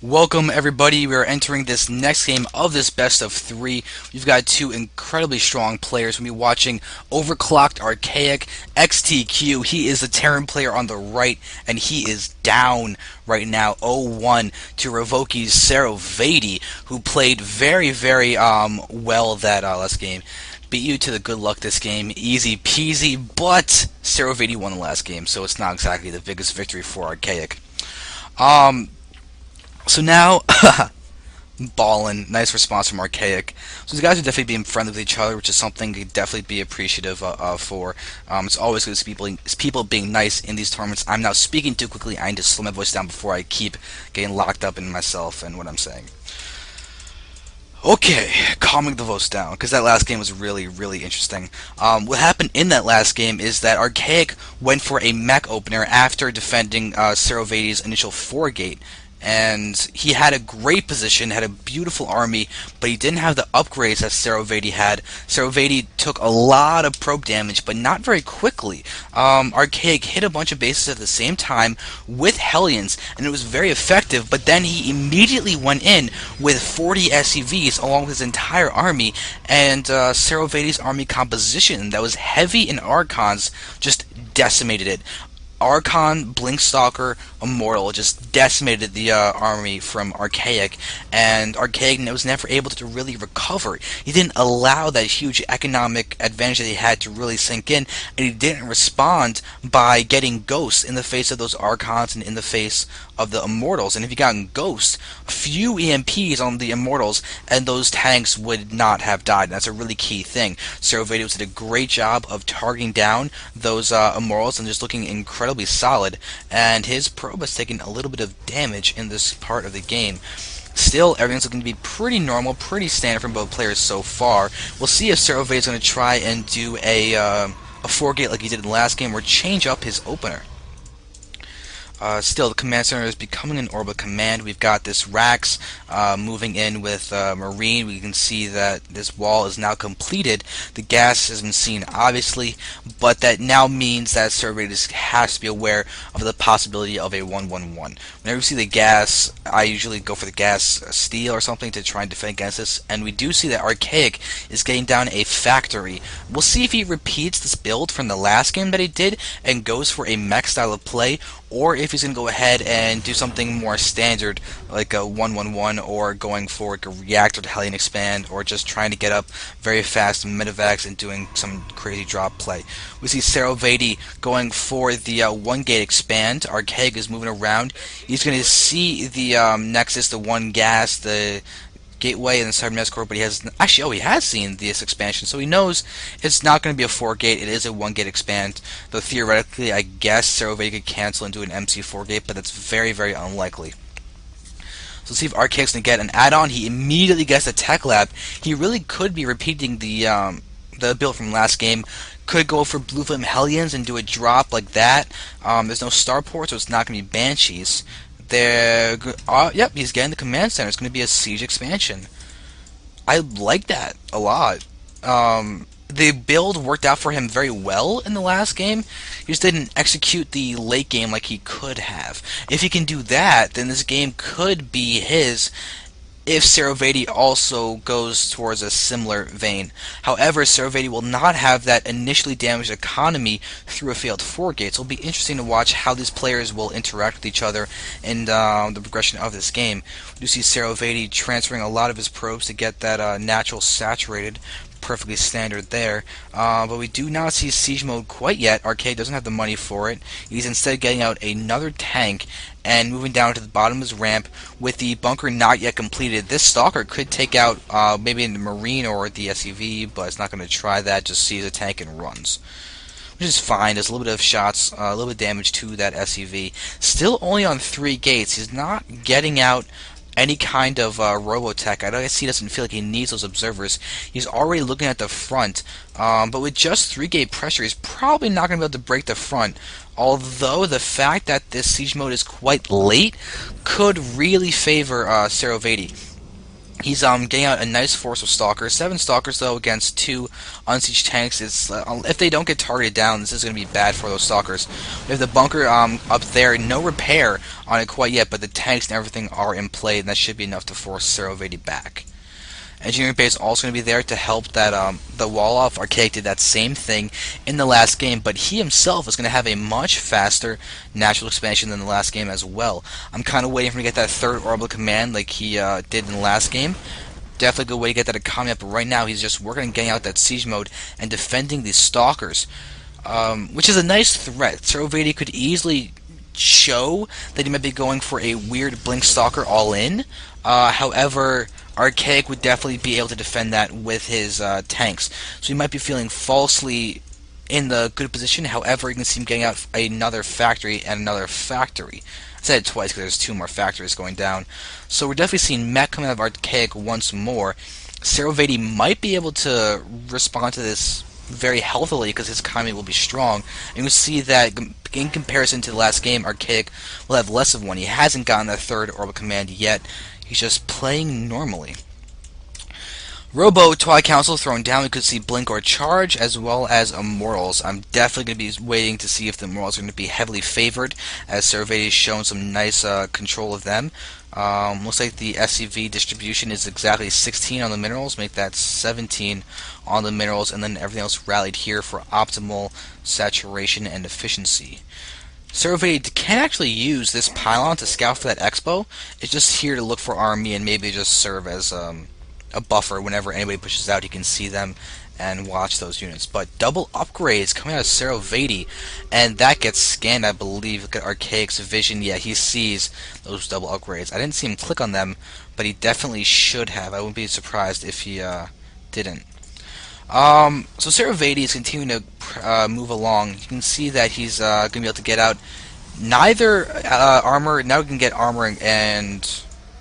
Welcome everybody. We are entering this next game of this best of three. We've got two incredibly strong players. We'll be watching Overclocked Archaic XTQ. He is the Terran player on the right, and he is down right now 0-1 to Rev.SaroVati, who played very well that last game. Beat you to the good luck this game, easy peasy, but SaroVati won the last game, so it's not exactly the biggest victory for Archaic. Um, so now, ballin', nice response from Archaic. So these guys are definitely being friendly with each other, which is something to definitely be appreciative for. It's always good to see people being nice in these tournaments. I'm now speaking too quickly. I need to slow my voice down before I keep getting locked up in myself and what I'm saying. Okay, calming the voice down, because that last game was really interesting. What happened in that last game is that Archaic went for a mech opener after defending SaroVati's initial 4-gate. And he had a great position, had a beautiful army, but he didn't have the upgrades that SaroVati had. SaroVati took a lot of probe damage, but not very quickly. Archaic hit a bunch of bases at the same time with Hellions, and it was very effective, but then he immediately went in with 40 SCVs along with his entire army, and SaroVati's army composition that was heavy in Archons just decimated it. Archon, Blinkstalker, Immortal just decimated the army from Archaic, and Archaic was never able to really recover. He didn't allow that huge economic advantage that he had to really sink in, and he didn't respond by getting ghosts in the face of those Archons and in the face of the Immortals. And if you got ghosts, few EMPs on the Immortals, and those tanks would not have died. And that's a really key thing. SaroVati did a great job of targeting down those Immortals and just looking incredibly solid, and his probe has taken a little bit of damage in this part of the game. Still, everything's looking to be pretty normal, pretty standard from both players so far. We'll see if SaroVati is going to try and do a 4-gate like he did in the last game, or change up his opener. Still, the command center is becoming an orbit command. We've got this Rax moving in with Marine. We can see that this wall is now completed. The gas has been seen, obviously, but that now means that SaroVati has to be aware of the possibility of a 1-1-1. Whenever we see the gas, I usually go for the gas steel or something to try and defend against this, and we do see that Archaic is getting down a factory. We'll see if he repeats this build from the last game that he did and goes for a mech style of play, or if he's going to go ahead and do something more standard, like a 1-1-1, or going for like a reactor to Hellion expand, or just trying to get up very fast medevacs and doing some crazy drop play. We see SaroVati going for the 1-gate expand. Archaic is moving around. He's going to see the Nexus, the 1 gas, the Gateway, and the Cybernetic Core, but he has actually, he has seen this expansion, so he knows it's not going to be a 4-gate. It is a 1-gate expand. Though theoretically, I guess SaroVati could cancel and do an MC 4-gate, but that's very unlikely. So let's see if Archaic's going to get an add-on. He immediately gets a Tech Lab. He really could be repeating the build from last game. Could go for Blue Flame Hellions and do a drop like that. There's no Starport, so it's not going to be Banshees. Yep, he's getting the command center. It's going to be a siege expansion. I like that a lot. The build worked out for him very well in the last game. He just didn't execute the late game like he could have. If he can do that, then this game could be his, if SaroVati also goes towards a similar vein. However, SaroVati will not have that initially damaged economy through a failed 4-gate, so it'll be interesting to watch how these players will interact with each other in the progression of this game. We do see SaroVati transferring a lot of his probes to get that natural saturated. Perfectly standard there, but we do not see siege mode quite yet. Archaic doesn't have the money for it. He's instead getting out another tank and moving down to the bottom of his ramp with the bunker not yet completed. This Stalker could take out maybe the Marine or the SCV, but it's not going to try that. Just sees a tank and runs, which is fine. There's a little bit of shots, a little bit of damage to that SCV. Still only on 3 gates. He's not getting out any kind of Robotech. I guess he doesn't feel like he needs those observers. He's already looking at the front, but with just 3-gate pressure, he's probably not going to be able to break the front. Although the fact that this siege mode is quite late could really favor SaroVati. He's getting out a nice force of stalkers. 7 stalkers though against 2 unsieged tanks. It's if they don't get targeted down, this is going to be bad for those stalkers. We have the bunker up there, no repair on it quite yet, but the tanks and everything are in play, and that should be enough to force SaroVati back. Engineering base also going to be there to help that the wall off. Archaic did that same thing in the last game, but he himself is going to have a much faster natural expansion than the last game as well. I'm kind of waiting for him to get that 3rd orbital command like he did in the last game. Definitely a good way to get that economy up, but right now he's just working on getting out that siege mode and defending these stalkers, which is a nice threat. SaroVati could easily show that he might be going for a weird blink stalker all in. However, Archaic would definitely be able to defend that with his tanks, so he might be feeling falsely in the good position. However, you can see him getting out another factory and another factory. I said it twice because there's 2 more factories going down. So we're definitely seeing mech coming out of Archaic once more. SaroVati might be able to respond to this very healthily because his economy will be strong. And you see that in comparison to the last game, Archaic will have less of one. He hasn't gotten that 3rd orbital command yet. He's just playing normally. Robo Twilight Council thrown down. We could see Blink or Charge as well as Immortals. I'm definitely going to be waiting to see if the Immortals are going to be heavily favored, as SaroVati has shown some nice control of them. Looks like the SCV distribution is exactly 16 on the minerals, make that 17 on the minerals, and then everything else rallied here for optimal saturation and efficiency. SaroVati can actually use this pylon to scout for that expo. It's just here to look for army and maybe just serve as a buffer. Whenever anybody pushes out, he can see them and watch those units. But double upgrades coming out of SaroVati, and that gets scanned, I believe. Look at Archaic's vision. Yeah, he sees those double upgrades. I didn't see him click on them, but he definitely should have. I wouldn't be surprised if he didn't. So SaroVati is continuing to move along. You can see that he's going to be able to get out neither armor. Now he can get armor and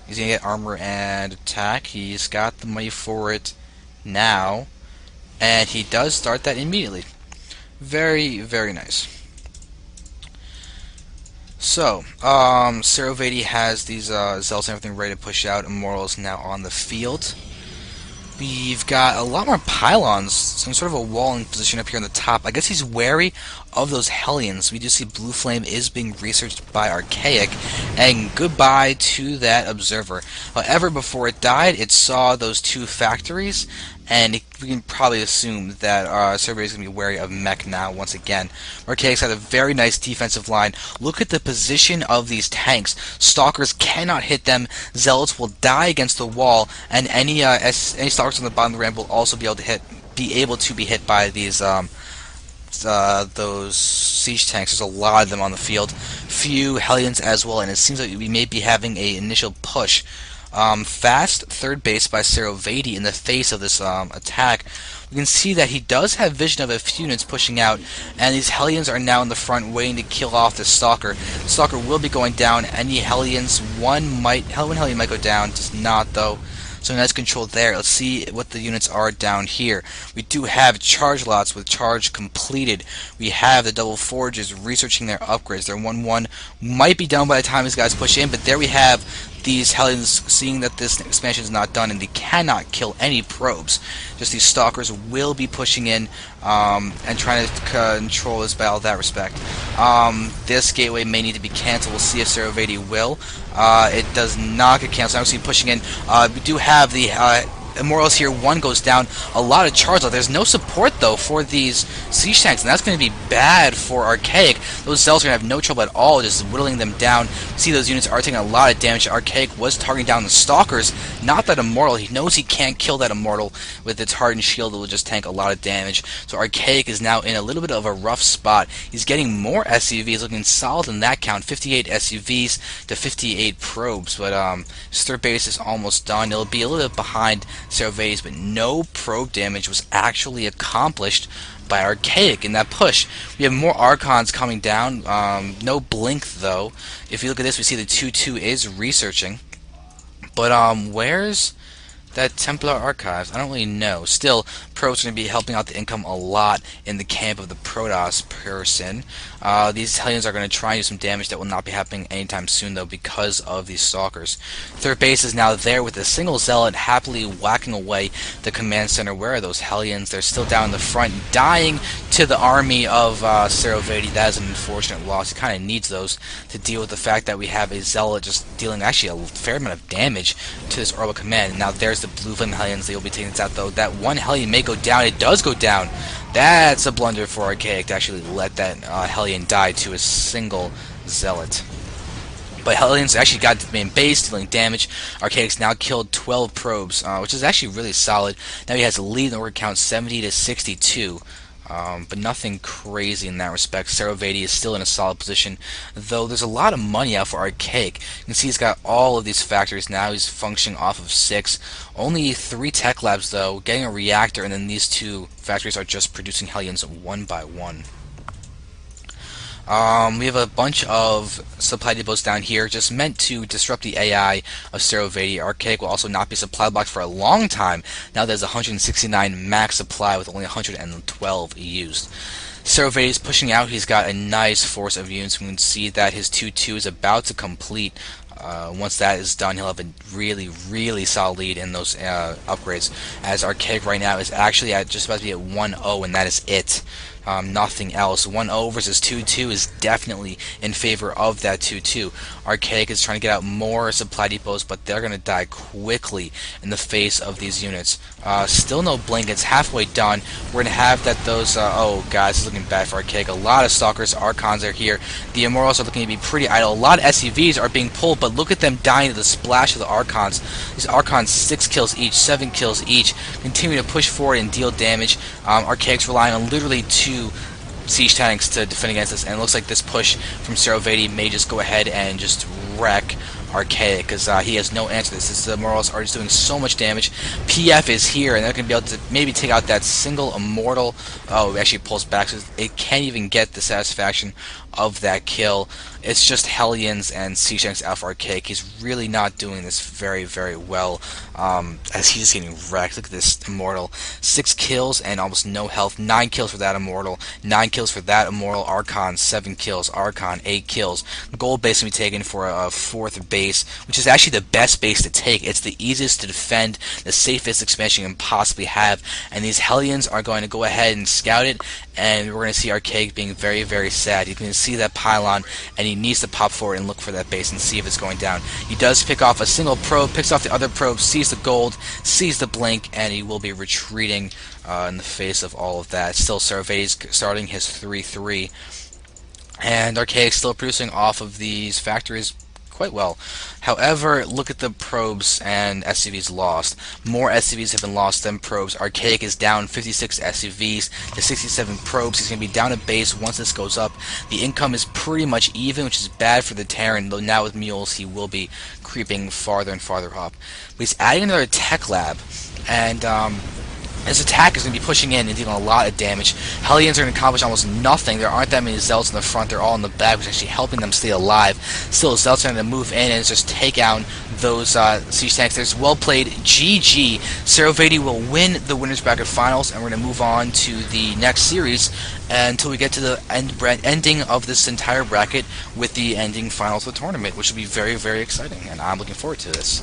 he's going to get armor and attack. He's got the money for it now, and he does start that immediately. Very, very nice. So, SaroVati has these zealots and everything ready to push out. Immortals now on the field. We've got a lot more pylons, some sort of a walling position up here on the top. I guess he's wary of those Hellions. We do see Blue Flame is being researched by Archaic, and goodbye to that observer. However, before it died, it saw those 2 factories, and we can probably assume that SaroVati is going to be wary of mech now once again. Archaic's had a very nice defensive line. Look at the position of these tanks. Stalkers cannot hit them. Zealots will die against the wall, and any stalkers on the bottom of the ramp will also be able to be hit by these those siege tanks. There's a lot of them on the field. Few Hellions as well, and it seems like we may be having an initial push. Fast third base by SaroVati in the face of this attack. We can see that he does have vision of a few units pushing out, and these Hellions are now in the front waiting to kill off the Stalker. The Stalker will be going down. Any Hellions, one Hellion might go down, just not though. So nice control there. Let's see what the units are down here. We do have charge lots with charge completed. We have the double forges researching their upgrades. Their 1-1 might be done by the time these guys push in, but there we have these Hellions seeing that this expansion is not done and they cannot kill any probes. Just these stalkers will be pushing in and trying to control this battle in that respect. This gateway may need to be canceled. We'll see if SaroVati will. It does not get canceled. Obviously pushing in. We do have the Immortals here. 1 goes down. A lot of charge left. There's no support though for these siege tanks, and that's going to be bad for Archaic. Those Zealots are going to have no trouble at all just whittling them down. See, those units are taking a lot of damage. Archaic was targeting down the Stalkers, not that Immortal. He knows he can't kill that Immortal with its hardened shield. It will just tank a lot of damage. So Archaic is now in a little bit of a rough spot. He's getting more SUVs, looking solid in that count. 58 SUVs to 58 probes, but his third base is almost done. It'll be a little bit behind SaroVati's, but no probe damage was actually accomplished by Archaic in that push. We have more Archons coming down. No blink though. If you look at this, we see the 2-2 is researching. But where's That Templar Archives, I don't really know. Still, Pro's going to be helping out the income a lot in the camp of the Protoss person. These Hellions are going to try and do some damage that will not be happening anytime soon, though, because of these Stalkers. Third base is now there with a single Zealot happily whacking away the command center. Where are those Hellions? They're still down in the front, dying to the army of SaroVati. That is an unfortunate loss. He kind of needs those to deal with the fact that we have a Zealot just dealing actually a fair amount of damage to this orbital command. Now there's the blue flame Hellions. They will be taking this out, though. That one Hellion may go down. It does go down. That's a blunder for Archaic to actually let that Hellion die to a single Zealot. But Hellions actually got the main base, dealing damage. Archaic's now killed 12 probes, which is actually really solid. Now he has a lead in the word count 70 to 62. But nothing crazy in that respect. SaroVati is still in a solid position, though there's a lot of money out for Archaic. You can see he's got all of these factories now. He's functioning off of 6. Only 3 tech labs, though, getting a reactor, and then these 2 factories are just producing Hellions one by one. We have a bunch of supply depots down here, just meant to disrupt the AI of SaroVati. Archaic will also not be supply blocked for a long time. Now there's 169 max supply with only 112 used. SaroVati is pushing out. He's got a nice force of units. We can see that his 2-2 is about to complete. Once that is done, he'll have a really, really solid lead in those upgrades, as Archaic right now is actually at just about to be at 1-0, and that is it. Nothing else. 1-0 versus 2-2 is definitely in favor of that 2-2. Archaic is trying to get out more supply depots, but they're going to die quickly in the face of these units. Still no blink. It's halfway done. We're going to have that those... oh, guys, it's looking bad for Archaic. A lot of Stalkers, Archons are here. The Immortals are looking to be pretty idle. A lot of SCVs are being pulled, but look at them dying to the splash of the Archons. These Archons, 6 kills each, 7 kills each, continue to push forward and deal damage. Archaic's relying on literally 2 siege tanks to defend against this, and it looks like this push from SaroVati may just go ahead and just wreck Archaic, because he has no answer to this. The Immortals are just doing so much damage. PF is here, and they're going to be able to maybe take out that single Immortal. Oh, it actually pulls back, so it can't even get the satisfaction of that kill. It's just Hellions and siege tanks out for Archaic. He's really not doing this very, very well, as he's getting wrecked. Look at this Immortal. 6 kills and almost no health. 9 kills for that Immortal. 9 kills for that Immortal. Archon, 7 kills. Archon, 8 kills. Gold base can be taken for a 4th base, which is actually the best base to take. It's the easiest to defend, the safest expansion you can possibly have, and these Hellions are going to go ahead and scout it, and we're going to see Archaic being very, very sad. You can see that pylon, and he needs to pop forward and look for that base and see if it's going down. He does pick off a single probe, picks off the other probe, sees the gold, sees the blink, and he will be retreating in the face of all of that. Still, SaroVati's starting his 3-3, and Archaic's still producing off of these factories quite well. However, look at the probes and SCVs lost. More SCVs have been lost than probes. Archaic is down 56 SCVs to 67 probes. He's going to be down a base once this goes up. The income is pretty much even, which is bad for the Terran, though now with mules he will be creeping farther and farther up. But he's adding another tech lab, and his attack is going to be pushing in and dealing a lot of damage. Hellions are going to accomplish almost nothing. There aren't that many Zealots in the front. They're all in the back, which is actually helping them stay alive. Still, Zealots are going to move in and just take out those siege tanks. There's well played. GG. SaroVati will win the Winners Bracket Finals, and we're going to move on to the next series until we get to the ending of this entire bracket with the ending finals of the tournament, which will be very, very exciting, and I'm looking forward to this.